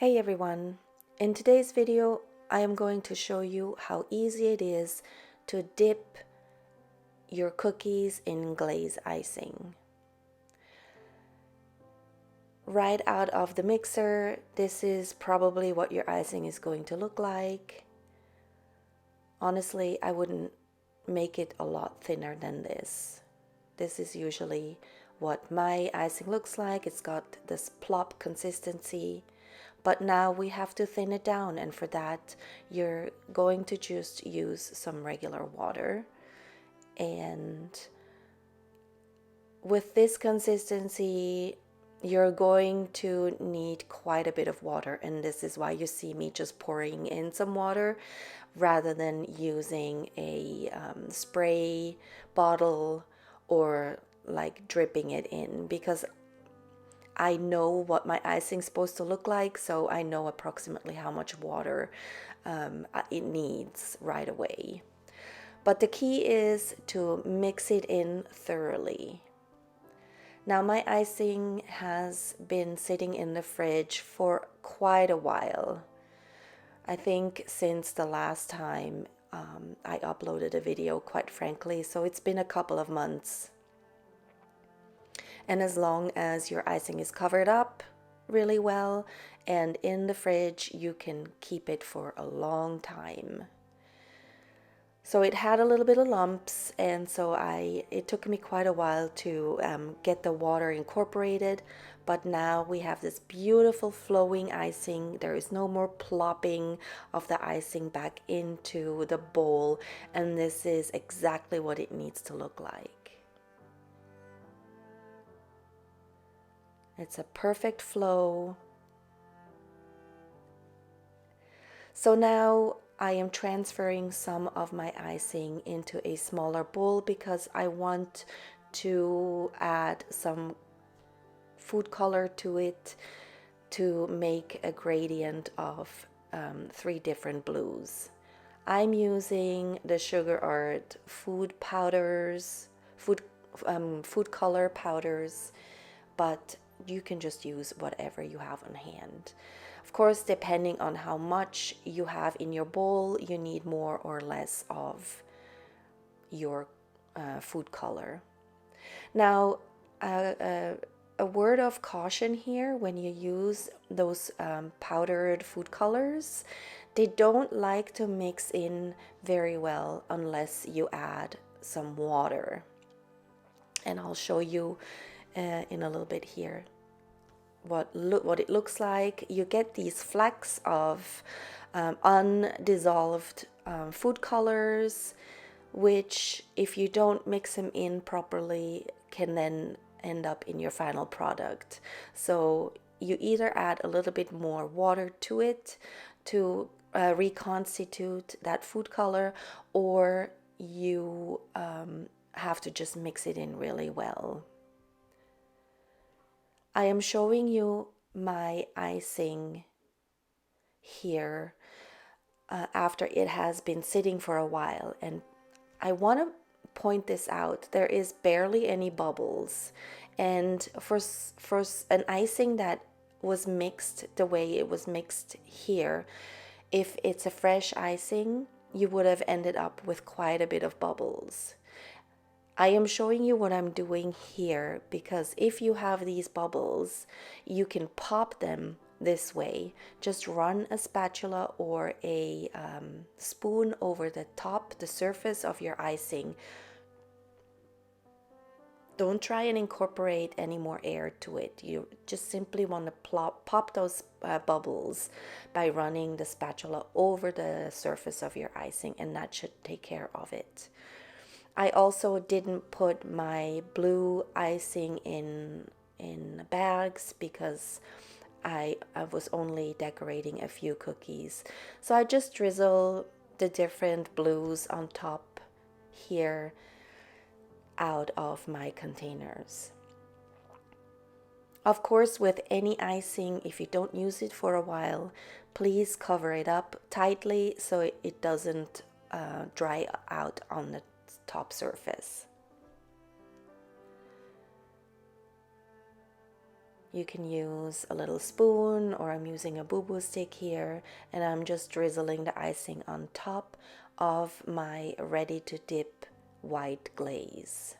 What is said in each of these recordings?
Hey everyone, in today's video I am going to show you how easy it is to dip your cookies in glaze icing. Right out of the mixer, this is probably what your icing is going to look like. Honestly, I wouldn't make it a lot thinner than this. This is usually what my icing looks like. It's got this plop consistency. But now we have to thin it down, and for that you're going to just use some regular water. And with this consistency you're going to need quite a bit of water, and this is why you see me just pouring in some water rather than using a spray bottle or like dripping it in, because I know what my icing's supposed to look like, so I know approximately how much water it needs right away. But the key is to mix it in thoroughly. Now my icing has been sitting in the fridge for quite a while. I think since the last time I uploaded a video, quite frankly, so it's been a couple of months. And as long as your icing is covered up really well and in the fridge, you can keep it for a long time. So it had a little bit of lumps, and so it took me quite a while to get the water incorporated, but now we have this beautiful flowing icing. There is no more plopping of the icing back into the bowl, and this is exactly what it needs to look like. It's a perfect flow. So now I am transferring some of my icing into a smaller bowl because I want to add some food color to it to make a gradient of 3 different blues. I'm using the Sugar Art food powders, food color powders, but you can just use whatever you have on hand. Of course, depending on how much you have in your bowl, you need more or less of your food color. Now, a word of caution here: when you use those powdered food colors, they don't like to mix in very well unless you add some water. And I'll show you in a little bit here what it looks like. You get these flecks of undissolved food colors, which if you don't mix them in properly can then end up in your final product. So you either add a little bit more water to it to reconstitute that food color, or you have to just mix it in really well. I am showing you my icing here after it has been sitting for a while, and I want to point this out. There is barely any bubbles, and for an icing that was mixed the way it was mixed here, if it's a fresh icing, you would have ended up with quite a bit of bubbles. I am showing you what I'm doing here because if you have these bubbles, you can pop them this way. Just run a spatula or a spoon over the top, the surface of your icing. Don't try and incorporate any more air to it. You just simply want to pop those bubbles by running the spatula over the surface of your icing, and that should take care of it. I also didn't put my blue icing in bags because I was only decorating a few cookies. So I just drizzle the different blues on top here out of my containers. Of course, with any icing, if you don't use it for a while, please cover it up tightly so it doesn't dry out on the top surface. You can use a little spoon, or I'm using a boo-boo stick here, and I'm just drizzling the icing on top of my ready to dip white glaze.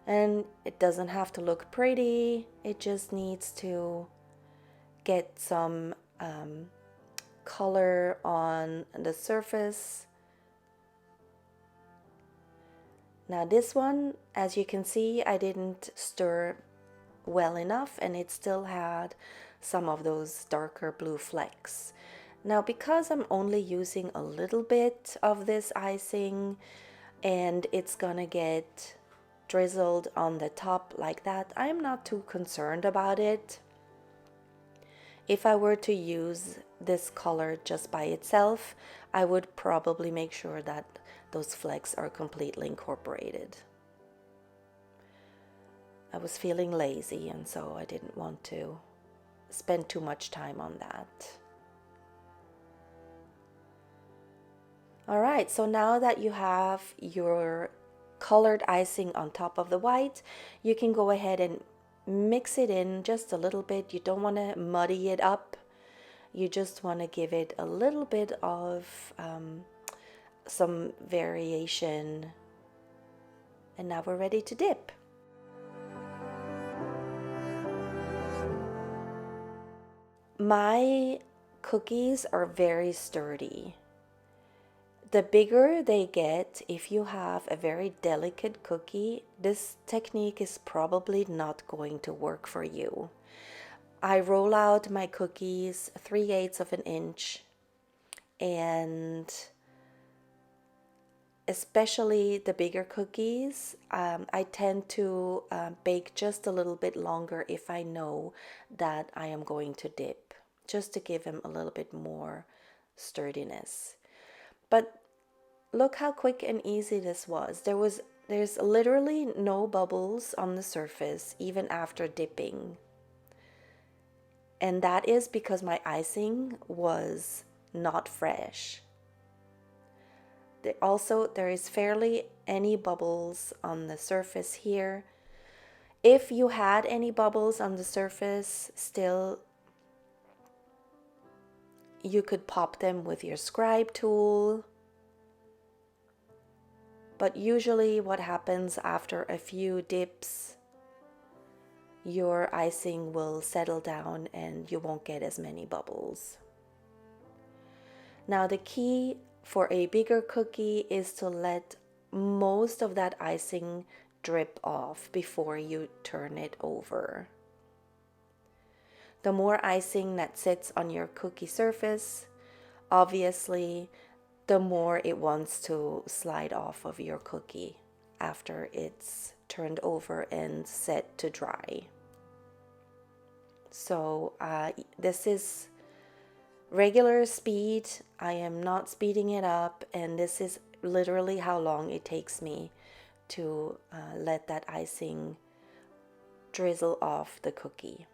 And it doesn't have to look pretty, it just needs to get some color on the surface. Now this one, as you can see, I didn't stir well enough, and it still had some of those darker blue flecks. Now because I'm only using a little bit of this icing and it's gonna get drizzled on the top like that, I'm not too concerned about it. If I were to use this color just by itself, I would probably make sure that those flecks are completely incorporated. I was feeling lazy, and so I didn't want to spend too much time on that. All right, so now that you have your colored icing on top of the white, you can go ahead and mix it in just a little bit. You don't want to muddy it up. You just want to give it a little bit of some variation. And now we're ready to dip. My cookies are very sturdy. The bigger they get, if you have a very delicate cookie, this technique is probably not going to work for you. I roll out my cookies 3/8 of an inch, and especially the bigger cookies, I tend to bake just a little bit longer if I know that I am going to dip, just to give them a little bit more sturdiness. But look how quick and easy this was. There's literally no bubbles on the surface even after dipping. And that is because my icing was not fresh. There is barely any bubbles on the surface here. If you had any bubbles on the surface still, you could pop them with your scribe tool. But usually what happens after a few dips, your icing will settle down and you won't get as many bubbles. Now the key for a bigger cookie is to let most of that icing drip off before you turn it over. The more icing that sits on your cookie surface, obviously, the more it wants to slide off of your cookie after it's turned over and set to dry. So this is regular speed. I am not speeding it up, and this is literally how long it takes me to let that icing drizzle off the cookie.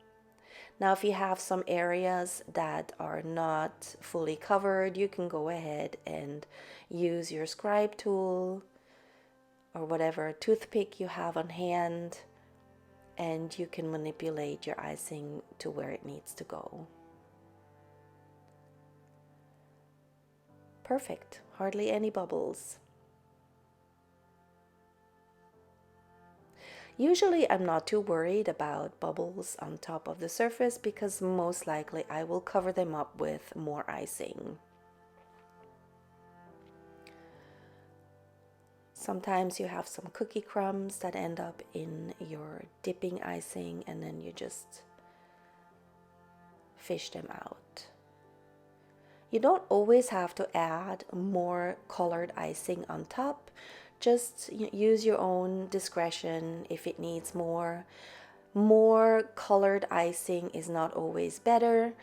Now, if you have some areas that are not fully covered, you can go ahead and use your scribe tool or whatever toothpick you have on hand, and you can manipulate your icing to where it needs to go. Perfect. Hardly any bubbles. Usually I'm not too worried about bubbles on top of the surface because most likely I will cover them up with more icing. Sometimes you have some cookie crumbs that end up in your dipping icing, and then you just fish them out. You don't always have to add more colored icing on top. Just use your own discretion if it needs more. More colored icing is not always better,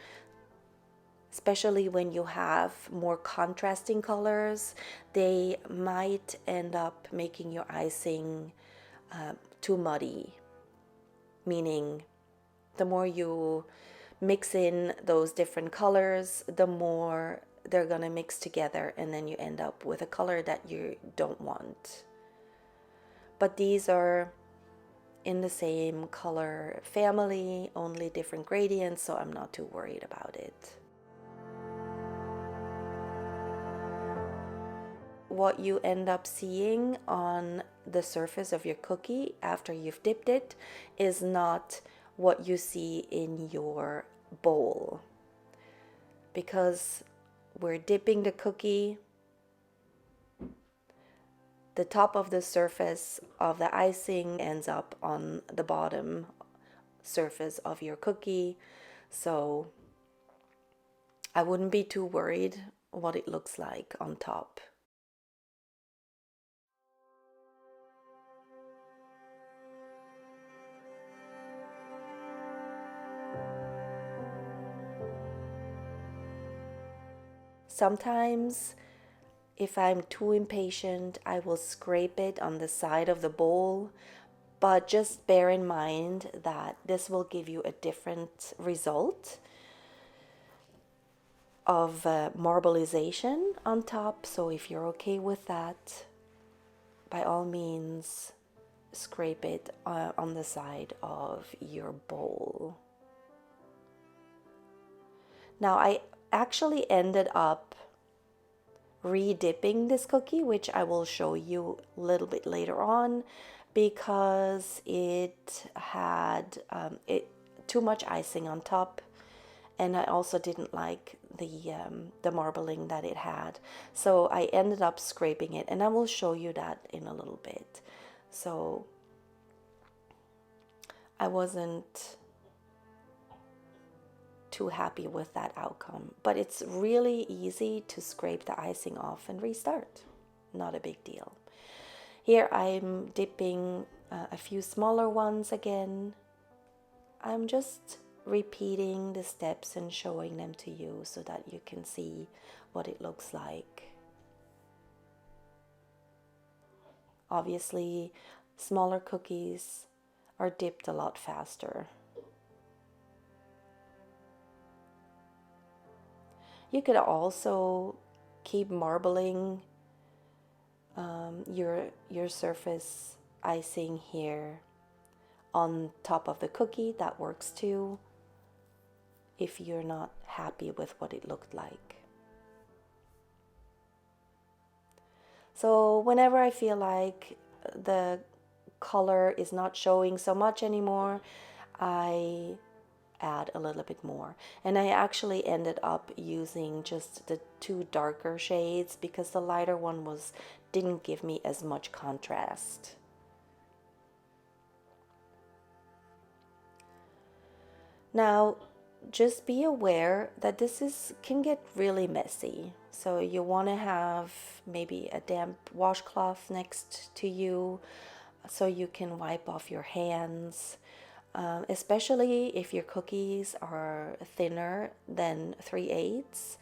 especially when you have more contrasting colors. They might end up making your icing too muddy, meaning the more you mix in those different colors, the more they're gonna mix together, and then you end up with a color that you don't want. But these are in the same color family, only different gradients, so I'm not too worried about it. What you end up seeing on the surface of your cookie after you've dipped it is not what you see in your bowl, because we're dipping the cookie. The top of the surface of the icing ends up on the bottom surface of your cookie, so I wouldn't be too worried what it looks like on top. Sometimes, if I'm too impatient, I will scrape it on the side of the bowl, but just bear in mind that this will give you a different result of marbleization on top. So if you're okay with that, by all means, scrape it on the side of your bowl. Now, I actually ended up re-dipping this cookie, which I will show you a little bit later on, because it had too much icing on top, and I also didn't like the marbling that it had. So I ended up scraping it, and I will show you that in a little bit. So I wasn't too happy with that outcome, but it's really easy to scrape the icing off and restart. Not a big deal. Here I'm dipping a few smaller ones again. I'm just repeating the steps and showing them to you so that you can see what it looks like. Obviously, smaller cookies are dipped a lot faster. You could also keep marbling your surface icing here on top of the cookie. That works too, if you're not happy with what it looked like. So whenever I feel like the color is not showing so much anymore, I add a little bit more. And I actually ended up using just the two darker shades because the lighter one didn't give me as much contrast. Now, just be aware that this can get really messy. So you want to have maybe a damp washcloth next to you so you can wipe off your hands. Especially if your cookies are thinner than 3/8.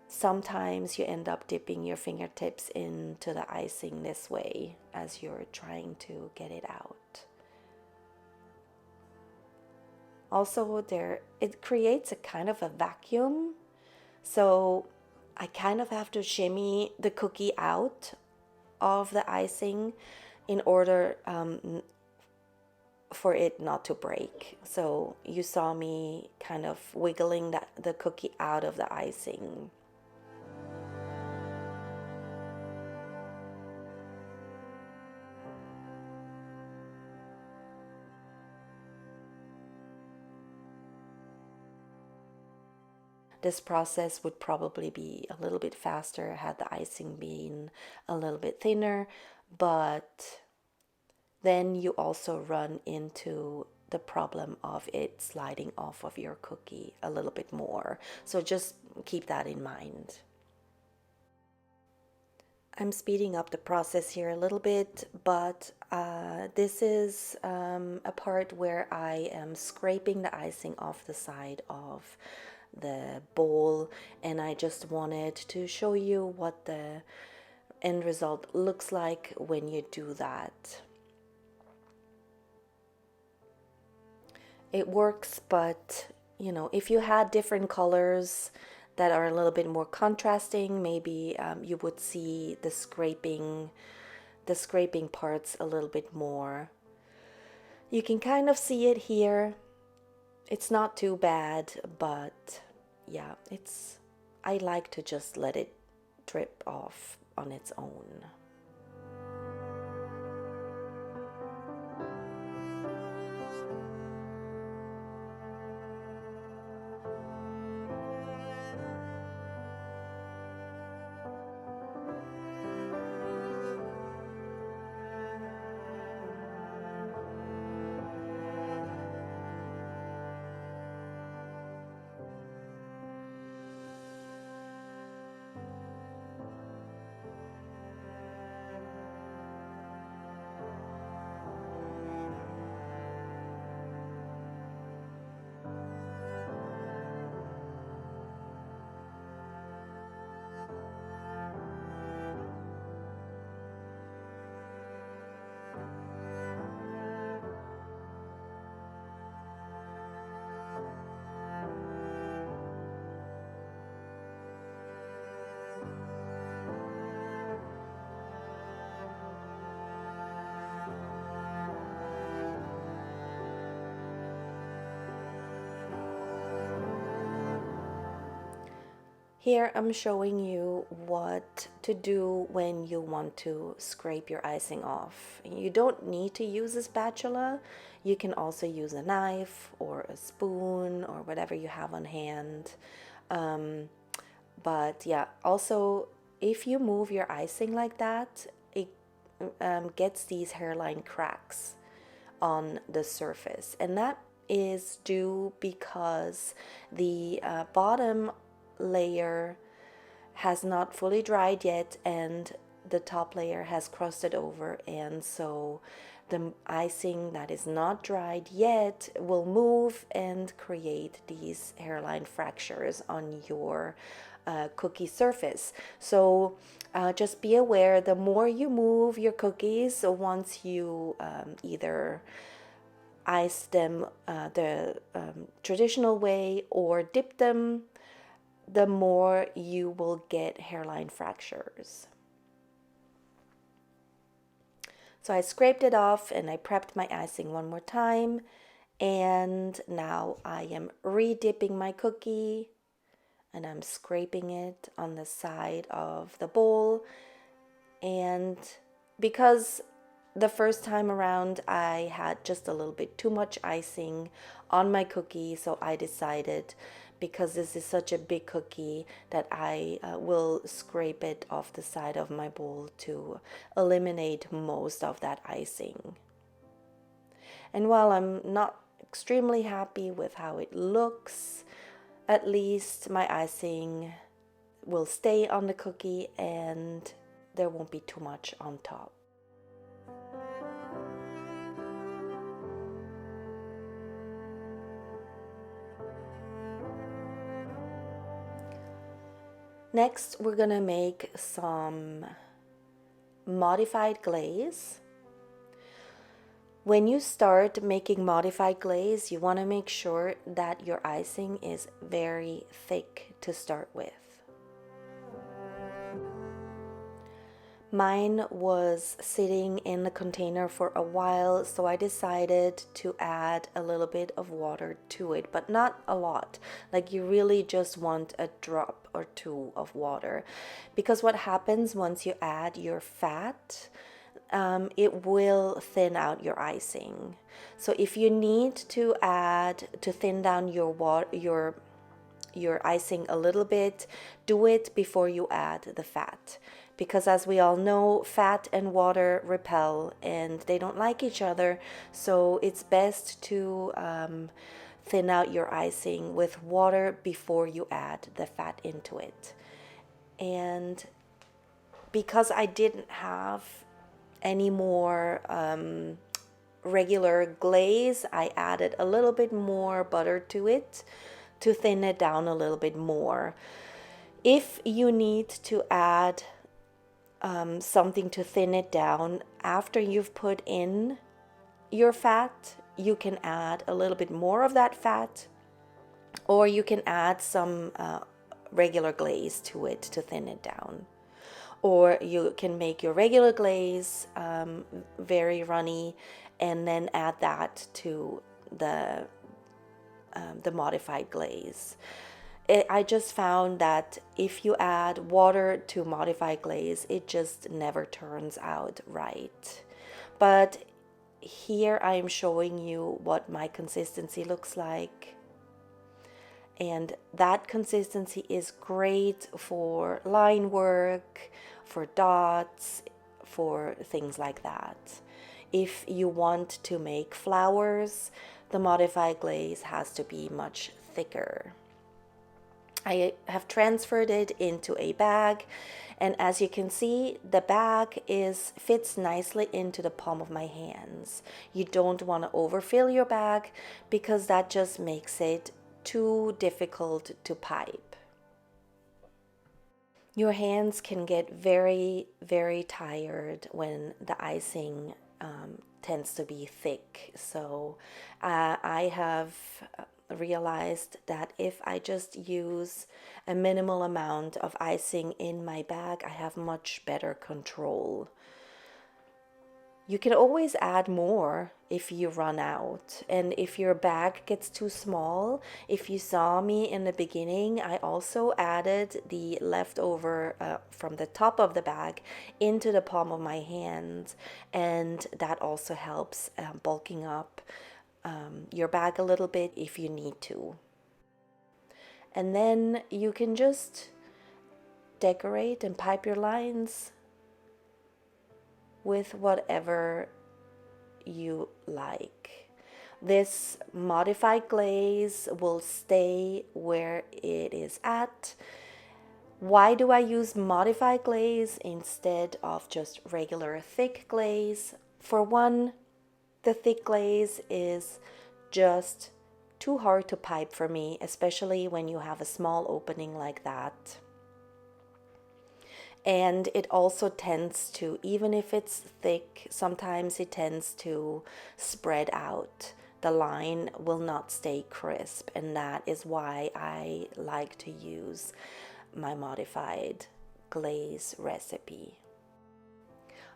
Sometimes you end up dipping your fingertips into the icing this way as you're trying to get it out. Also, it creates a kind of a vacuum, so I kind of have to shimmy the cookie out of the icing in order for it not to break. So you saw me kind of wiggling the cookie out of the icing. This process would probably be a little bit faster had the icing been a little bit thinner, but then you also run into the problem of it sliding off of your cookie a little bit more. So just keep that in mind. I'm speeding up the process here a little bit, but this is a part where I am scraping the icing off the side of the bowl, and I just wanted to show you what the end result looks like when you do that. It works, but if you had different colors that are a little bit more contrasting, maybe you would see the scraping parts a little bit more. You can kind of see it here. It's not too bad, but yeah, I like to just let it drip off on its own. Here I'm showing you what to do when you want to scrape your icing off. You don't need to use a spatula. You can also use a knife or a spoon or whatever you have on hand. But yeah, also if you move your icing like that, it gets these hairline cracks on the surface, and that is due because the bottom layer has not fully dried yet and the top layer has crusted over, and so the icing that is not dried yet will move and create these hairline fractures on your cookie surface. So just be aware, the more you move your cookies, so once you either ice them the traditional way or dip them, the more you will get hairline fractures. So I scraped it off and I prepped my icing one more time, and now I am re-dipping my cookie and I'm scraping it on the side of the bowl. And because the first time around I had just a little bit too much icing on my cookie, so I decided, because this is such a big cookie, that I will scrape it off the side of my bowl to eliminate most of that icing. And while I'm not extremely happy with how it looks, at least my icing will stay on the cookie and there won't be too much on top. Next, we're gonna make some modified glaze. When you start making modified glaze, you want to make sure that your icing is very thick to start with. Mine was sitting in the container for a while, so I decided to add a little bit of water to it, but not a lot. Like, you really just want a drop or two of water, because what happens once you add your fat, it will thin out your icing. So if you need to thin down your icing a little bit, do it before you add the fat, because as we all know, fat and water repel and they don't like each other. So it's best to thin out your icing with water before you add the fat into it. And because I didn't have any more regular glaze, I added a little bit more butter to it to thin it down a little bit more. If you need to add something to thin it down after you've put in your fat, you can add a little bit more of that fat, or you can add some regular glaze to it to thin it down. Or you can make your regular glaze very runny and then add that to the modified glaze. I just found that if you add water to modified glaze, it just never turns out right. But here I am showing you what my consistency looks like. And that consistency is great for line work, for dots, for things like that. If you want to make flowers, the modified glaze has to be much thicker. I have transferred it into a bag, and as you can see, the bag fits nicely into the palm of my hands. You don't want to overfill your bag because that just makes it too difficult to pipe. Your hands can get very, very tired when the icing tends to be thick. So I have realized that if I just use a minimal amount of icing in my bag, I have much better control. You can always add more if you run out, and if your bag gets too small. If you saw me in the beginning, I also added the leftover from the top of the bag into the palm of my hand, and that also helps bulking up your bag a little bit if you need to. And then you can just decorate and pipe your lines with whatever you like. This modified glaze will stay where it is at. Why do I use modified glaze instead of just regular thick glaze? For one, the thick glaze is just too hard to pipe for me, especially when you have a small opening like that. And it also tends to, even if it's thick, sometimes it tends to spread out. The line will not stay crisp, and that is why I like to use my modified glaze recipe.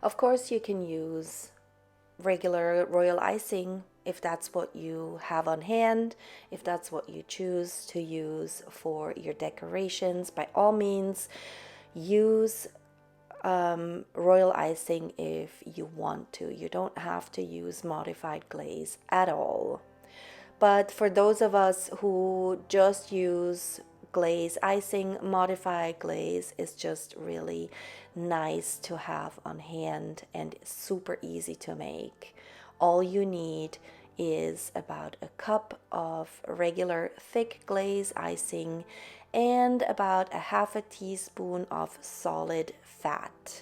Of course, you can use regular royal icing if that's what you have on hand, if that's what you choose to use for your decorations. By all means, use royal icing if you want to. You don't have to use modified glaze at all. But for those of us who just use glaze icing, modified glaze is just really nice to have on hand and super easy to make. All you need is about a cup of regular thick glaze icing and about a half a teaspoon of solid fat.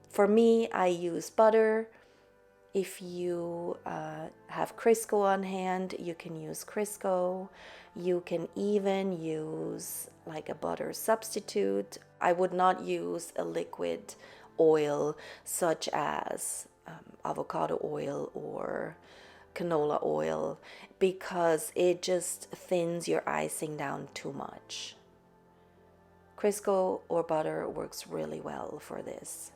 For me, I use butter. If you have Crisco on hand, you can use Crisco. You can even use like a butter substitute. I would not use a liquid oil such as avocado oil or canola oil because it just thins your icing down too much. Crisco or butter works really well for this.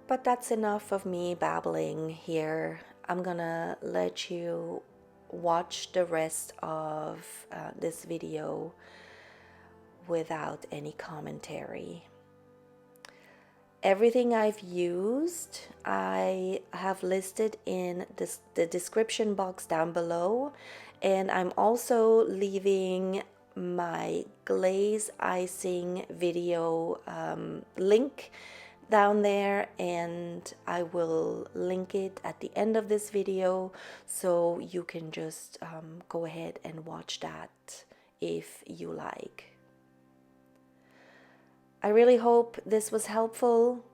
But that's enough of me babbling here. I'm gonna let you watch the rest of this video without any commentary. Everything I've used, I have listed in the description box down below, and I'm also leaving my glaze icing video link down there, and I will link it at the end of this video so you can just go ahead and watch that if you like. I really hope this was helpful.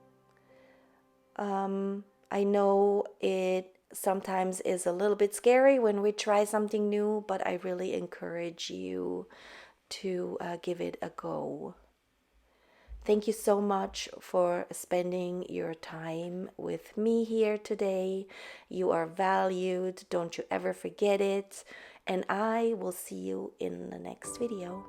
I know it sometimes is a little bit scary when we try something new, but I really encourage you to give it a go. Thank you so much for spending your time with me here today. You are valued. Don't you ever forget it. And I will see you in the next video.